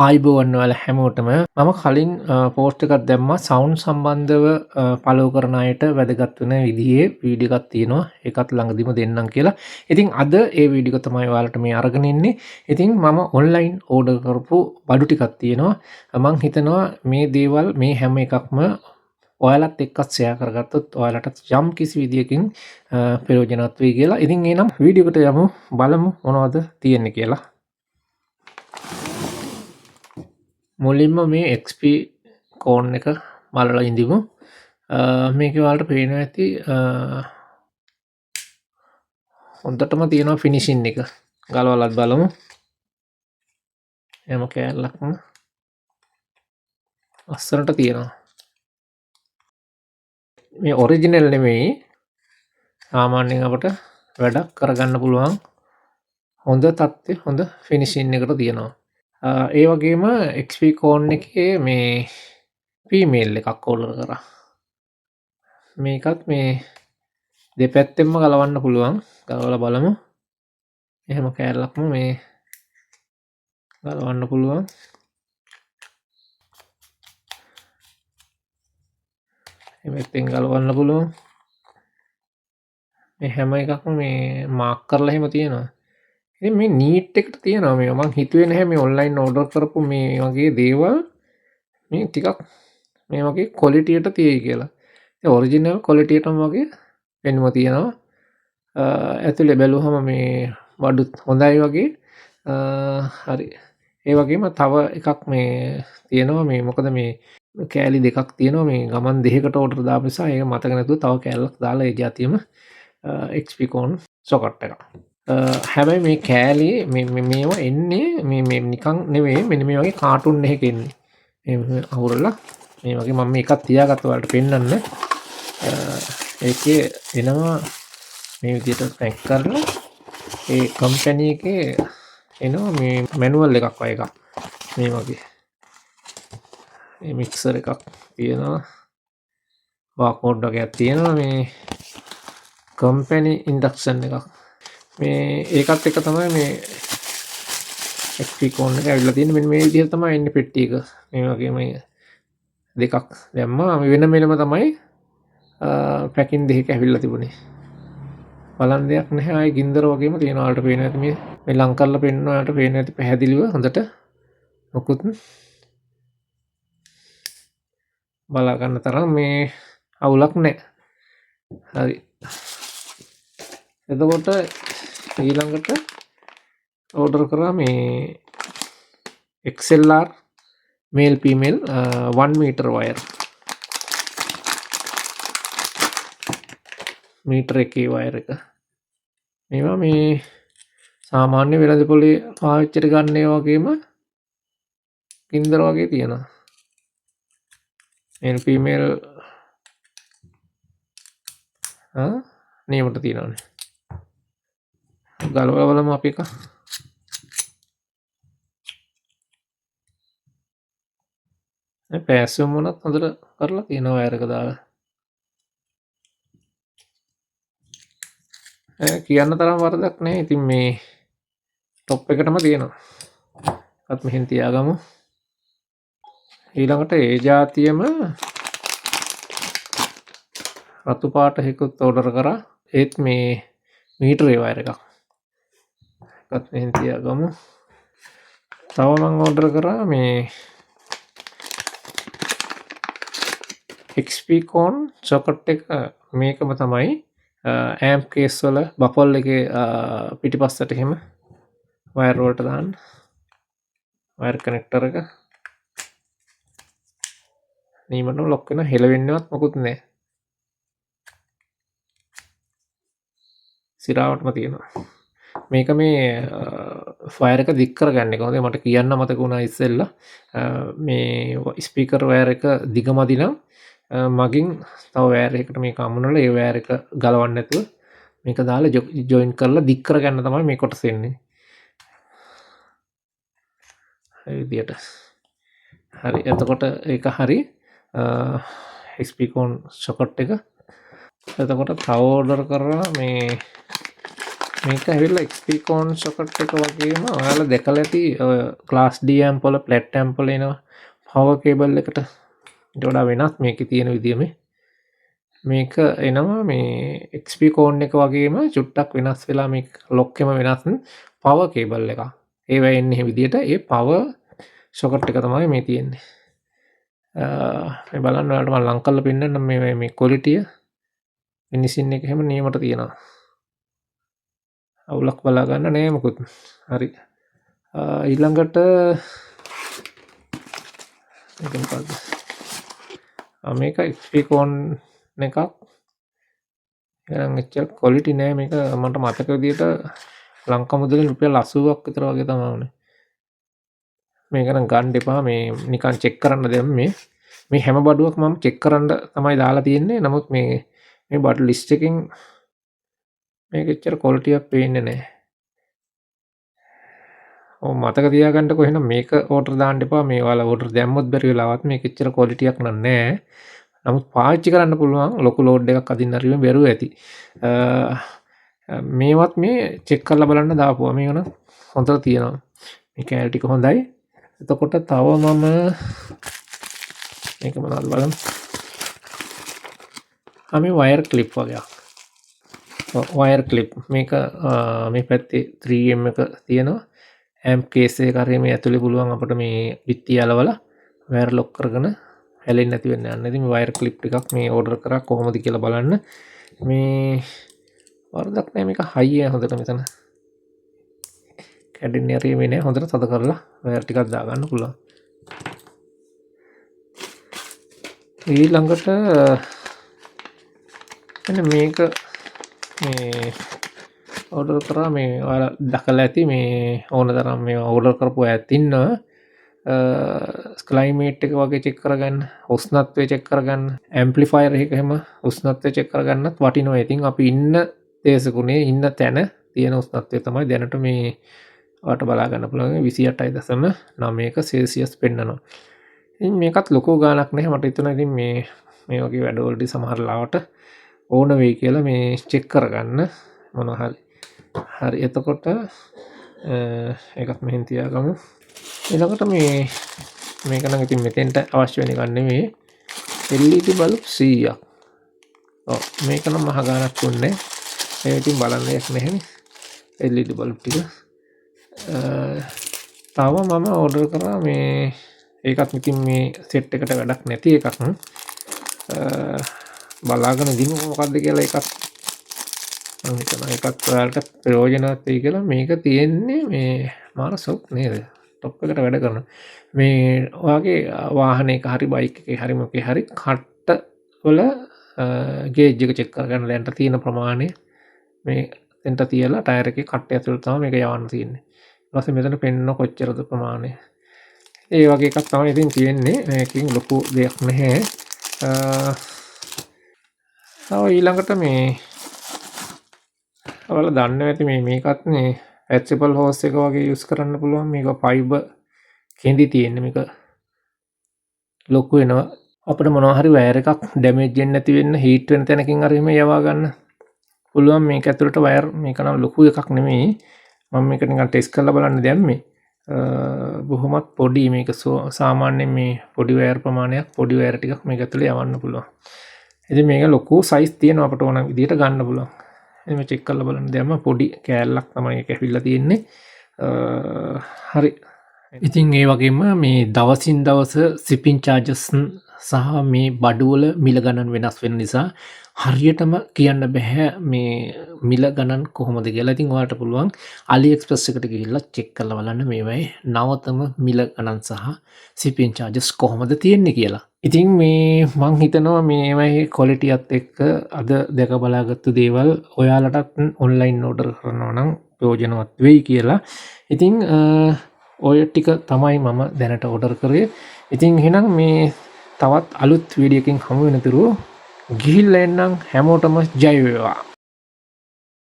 ආයිබෝවන් ඔයාලා හැමෝටම මම කලින් පෝස්ට් එකක් දැම්මා සවුන්ඩ් සම්බන්ධව ෆලෝ කරන අයට වැදගත් වෙන විදිහේ වීඩියෝ එකක් තියෙනවා. ඒකත් ළඟදිම දෙන්නම් කියලා. ඉතින් අද ඒ වීඩියෝ එක තමයි ඔයාලට මේ අරගෙන ඉන්නේ. ඉතින් මම ඔන්ලයින් ඕඩර් කරපු බඩු ටිකක් තියෙනවා. මම හිතනවා මේ දේවල් මේ හැම එකක්ම ඔයාලත් එක්කත් ෂෙයා කරගත්තොත් ඔයාලට යම් කිසි විදියකින් ප්‍රයෝජනවත් වෙයි කියලා. ඉතින් එහෙනම් වීඩියෝ එකට යමු බලමු මොනවද තියෙන්නේ කියලා. මුලින්ම මේ XP කෝන් එක බලලා ඉඳිමු. මේකේ ඔයාලට පේනවා ඇති හොඳටම තියෙනවා ෆිනිෂින් එක. ගලවලත් බලමු. හැම කෑල්ලක්ම අස්සරට තියෙනවා. මේ ඔරිජිනල් නෙමෙයි. සාමාන්‍යයෙන් අපට වැඩක් කරගන්න පුළුවන් හොඳ තත්ත්වයේ හොඳ ෆිනිෂින් එකට තියෙනවා. ඒ වගේම XP කෝන් එකේ මේ ෆීමේල් එකක් ඕඩර් කරා. මේකත් මේ දෙපැත්තෙන්ම ගලවන්න පුළුවන්. ගලවලා බලමු. එහෙම කෑල්ලක්ම මේ ගලවන්න පුළුවන්. එමෙතෙන් ගලවන්න පුළුවන්. මේ හැම එකක්ම මේ මාක් කරලා එහෙම තියෙනවා. ඉතින් මේ නීට් එකට තියෙනවා මේ මම හිතුවේ නැහැ මේ ඔන්ලයින් ඕඩර් කරපු මේ වගේ දේවල් මේ ටිකක් මේ වගේ ක්වොලිටියට තියෙයි කියලා. ඒ ඔරිජිනල් ක්වොලිටියටම වගේ පෙන්වම තියෙනවා. ඇතුලේ බැලුවම මේ බඩුත් හොඳයි වගේ. හරි. ඒ වගේම තව එකක් මේ තියෙනවා මේ මොකද මේ කෑලි දෙකක් තියෙනවා මේ ගමන් දෙකකට ඕඩර් දාපු නිසා ඒක මතක නැතුව තව කෑල්ලක් දාලා ඒ જાතියම XP කෝන් සොකට් එකක්. හැබැයි මේ කෑලි මේවා එන්නේ මේ නිකන් නෙවෙයි මෙන්න මේ වගේ කාටුන් එකක එන්නේ. මේ අහුරලා මේ වගේ මම මේකක් තියාගත්ත ඔයාලට පෙන්නන්න. ඒකේ එනවා මේ විදිහට පැක් කරලා ඒ කම්පැනි එකේ එනවා මේ මැනුවල් එකක් වගේ එකක්. මේ වගේ. මේ මික්සර් එකක් තියෙනවා. බාකෝඩ් වගේක් තියෙනවා මේ කම්පැනි ඉන්ඩක්ෂන් එකක්. මේ ඒකත් එක තමයි මේ XP කෝන් එක ඇවිල්ලා තියෙන්නේ. මෙන්න මේ විදිහට තමයි එන්නේ පෙට්ටි එක. මේ වගේ මේ දෙකක් දැම්මා. වෙන මෙලම තමයි පැකින් දෙකක් ඇවිල්ලා තිබුණේ. බලන් දෙයක් නැහැ. ආයේ ගින්දර වගේම තියෙනවා. ඔයාලට පේනවා ඇති මේ ලං කරලා පෙන්නන ඔයාලට පේනවා ඇති පැහැදිලිව හොඳට මොකුත් බලා ගන්න තරම් මේ අවුලක් නැහැ. හරි. එතකොට ඊළඟට ඕඩර් කරා මේ XLR male female 1 meter wire. මීටර එකේ වයර් එක. මේවා මේ සාමාන්‍ය වෙළඳ පොලේ පාවිච්චිට ගන්න ඒ වගේම ගින්දර වගේ තියෙනවා. male female නියමට තියෙනවානේ. ගලවලා බලමු අපි එක. මේ පැසුම් මොනත් හොඳට කරලා තියෙනවා වයර් එක දාලා. කියන්න තරම් වරදක් නැහැ. ඉතින් මේ টොප් එකටම තියෙනවා. අත් මෙහෙන් තියාගමු. ඊළඟට ඒ જાතියෙම රතු පාට එකකුත් ඕඩර් කරා. ඒත් මේ මීටරේ වයර් එකක්. අත් මෙහෙන් තියාගමු. තව මම ඕඩර් කරා මේ XP කෝන් සොකට් එක මේකම තමයි ඇම්ප් කේස් වල බෆල් එකේ පිටිපස්සට එහෙම වයර් වලට දාන්න වයර් කනෙක්ටර් එක නීමටම ලොක් වෙන හෙලවෙන්නවත් මොකුත් නැහැ. සිරාවටම තියෙනවා. මේක මේ ෆයර් එක දික් කරගන්නේ කොහොමද මට කියන්න මතක වුණා ඉස්සෙල්ලා. මේ ස්පීකර් වයර් එක දිගමදි නම් මගින් තව වයර් එකකට මේක අමුණලා ඒ වයර් එක ගලවන්න නැතුව මේක දාලා ජොයින් කරලා දික් කරගන්න තමයි මේ කොටස එන්නේ. ඒ විදියට. හරි. එතකොට ඒක හරි. XP කෝන් සොකට් එක. එතකොට තව ඕඩර් කරා මේ මේක ඇවිල්ලා XP Con socket එක වගේම ඔයාලා දැකලා ඇති class D amp වල flat amp වල එනවා power cable එකට ඊට වඩා වෙනස් මේකේ තියෙන විදිය මේක එනවා මේ XP Con එක වගේම චුට්ටක් වෙනස් වෙලා මේ lock එකම වෙනස් power cable එකක්. ඒවා එන්නේ මේ විදියට ඒ power socket එක තමයි මේ තියෙන්නේ. මේ බලන්න ඔයාලට මම ලං කරලා පෙන්නන්නම් මේ quality finishing එක හැම නියමට තියෙනවා. අවුලක් බලා ගන්න නෑ මොකුත්. හරි. ඊළඟට මේක මොකක්ද? මේක XP Con එකක්. එහෙනම් එච්චර quality නෑ මේක මට මතක විදියට ලංකා මුදලෙන් රුපියල් 80ක් විතර වගේ තමයි වුනේ. මේක නම් ගන්න එපා මේ නිකන් චෙක් කරන්න දැන් මේ හැම බඩුවක් මම චෙක් කරන්න තමයි දාලා තියෙන්නේ. නමුත් මේ බඩු ලිස්ට් එකෙන් මේක එච්චර quality එකක් පේන්නේ නැහැ. ඔව් මතක තියාගන්නකො එහෙනම් මේක ඕඩර් දාන්න එපා. මේ ඔයාලා ඕඩර් දැම්මොත් බැරි වෙලාවත් මේක එච්චර quality එකක් නැහැ. නමුත් පාවිච්චි කරන්න පුළුවන් ලොකු ලෝඩ් එකක් අදින්න හරිම බැරුව ඇති. මේවත් මේ චෙක් කරලා බලන්න දාපුවා. මේක නම් හොඳට තියෙනවා. මේ කැලේ ටික හොඳයි. එතකොට තව මම මේක මොනවද බලමු. මේ වයර් ක්ලිප් වගේක්. වයර් ක්ලිප් මේක මේ පැත්තේ 3M එක තියෙනවා. ඇම්ප් කේස් එක හරිය මේ ඇතුලේ පුළුවන් අපිට මේ බිත්තිය අලවලා වයර් ලොක් කරගෙන හැලෙන්නේ නැති වෙන්න යන්න. ඉතින් මේ වයර් ක්ලිප් ටිකක් මේ ඕඩර් කරා කොහොමද කියලා බලන්න. මේ වරදක් නෑ මේක හයිය හොඳට මෙතන. කැඩෙන්නේ හරිය මේ නෑ හොඳට තද කරලා වයර් ටිකක් දාගන්න පුළුවන්. ඊළඟට මෙන්න මේක මේ ඕඩර් කරා මේ ඔයාලා දැකලා ඇති මේ ඕන තරම් මේ ඕඩර් කරපු අයත් ඉන්නවා. ක්ලයිමේට් එක වගේ චෙක් කරගන්න, උෂ්ණත්වය චෙක් කරගන්න, ඇම්ප්ලිෆයර් එක හැම උෂ්ණත්වය චෙක් කරගන්නත් වටිනවා. ඉතින් අපි ඉන්න දේශකුණේ ඉන්න තැන තියෙන උෂ්ණත්වය තමයි දැනට මේ ඔයාලට බලා ගන්න පුළුවන් 28.9ක සෙල්සියස් පෙන්නනවා. ඉතින් මේකත් ලොකු ගාණක් නැහැ මට හිතුණා. ඉතින් මේ වගේ වැඩවලදී සමහර ලාවට ඕන වෙයි කියලා මේ චෙක් කරගන්න මොනවා හරි. හරි එතකොට ඒකත් මෙහෙන් තියාගමු. ඊළඟට මේක නම් ඉතින් මෙතෙන්ට අවශ්‍ය වෙන එකක් නෙමෙයි. LED බල්බ් 100ක්. ඔව් මේක නම් මහ ගාණක් දුන්නේ. ඒ ඉතින් බලන්න යක් නැහැනේ. LED බල්බ් ටික. තව මම ඕඩර් කරා මේ ඒකත් ඉතින් මේ සෙට් එකට වැඩක් නැති එකක්. බලාගෙන දිනු මොකද්ද කියලා එකක් මම හිතනවා එකක් ඔයාලට ප්‍රයෝජනවත් වෙයි කියලා. මේක තියෙන්නේ මේ මාර සොක් නේද? টොප් එකට වැඩ කරන මේ ඔයාගේ වාහනයක හරි බයික් එකේ හරි මොකේ හරි කට්ට වල ගේජ් එක චෙක් කරගන්න දැන්ට තියෙන ප්‍රමාණය මේ දෙන්ට තියලා ටයර් එකේ කට්ට ඇතුළට තමයි මේක යවන්න තියෙන්නේ. ඊට පස්සේ මෙතන පෙන්න කොච්චරද ප්‍රමාණය. ඒ වගේ එකක් තමයි ඉතින් තියෙන්නේ. මේකකින් ලොකු දෙයක් නැහැ. තව ඊළඟට මේ ඔයාලා දන්නවා ඇති මේකත් මේ ඇචබල් හෝස් එක වගේ යූස් කරන්න පුළුවන්. මේක ෆයිබර් කෙඳි තියෙන්නේ. මේක ලොකු වෙනවා. අපිට මොනවා හරි වයර් එකක් ඩැමේජ් වෙන්නේ නැති වෙන්න හීට් වෙන තැනකින් හරි මේ යවා ගන්න පුළුවන්. මේක ඇතුළට වයර් මේක නම් ලොකු එකක් නෙමෙයි. මම මේක නිකන් ටෙස්ට් කරලා බලන්න දැම්මේ. බොහොමත් පොඩි මේක සාමාන්‍යයෙන් මේ පොඩි වයර් ප්‍රමාණයක් පොඩි වයර් ටිකක් මේක ඇතුළේ යවන්න පුළුවන්. ඉතින් මේක ලොකු සයිස් තියෙනවා අපිට ඕන විදිහට ගන්න පුළුවන්. එහම චෙක් කරලා බලන්න දැම්ම පොඩි කෑල්ලක් තමයි ඒක ඇවිල්ලා තියෙන්නේ. හරි. ඉතින් ඒ වගේම මේ දවසින් දවස shipping charges සහ මේ බඩුවල මිල ගණන් වෙනස් වෙන නිසා හරියටම කියන්න බෑ මේ මිල ගණන් කොහොමද කියලා. ඉතින් ඔයාලට පුළුවන් AliExpress එකට ගිහිල්ලා චෙක් කරලා බලන්න මේවයි නවතම මිල ගණන් සහ shipping charges කොහොමද තියෙන්නේ කියලා. ඉතින් මේ මං හිතනවා මේවයි ක්වොලිටියත් එක්ක අද දැක බලාගත්තු දේවල් ඔයාලටත් ඔන්ලයින් ඕඩර් කරනවා නම් ප්‍රයෝජනවත් වෙයි කියලා. ඉතින් ඔය ටික තමයි මම දැනට ඕඩර් කරේ. ඉතින් එහෙනම් මේ තවත් අලුත් වීඩියෝ එකකින් හමු වෙනතුරු ගිහිල්ලා එන්නම්. හැමෝටම ජය වේවා.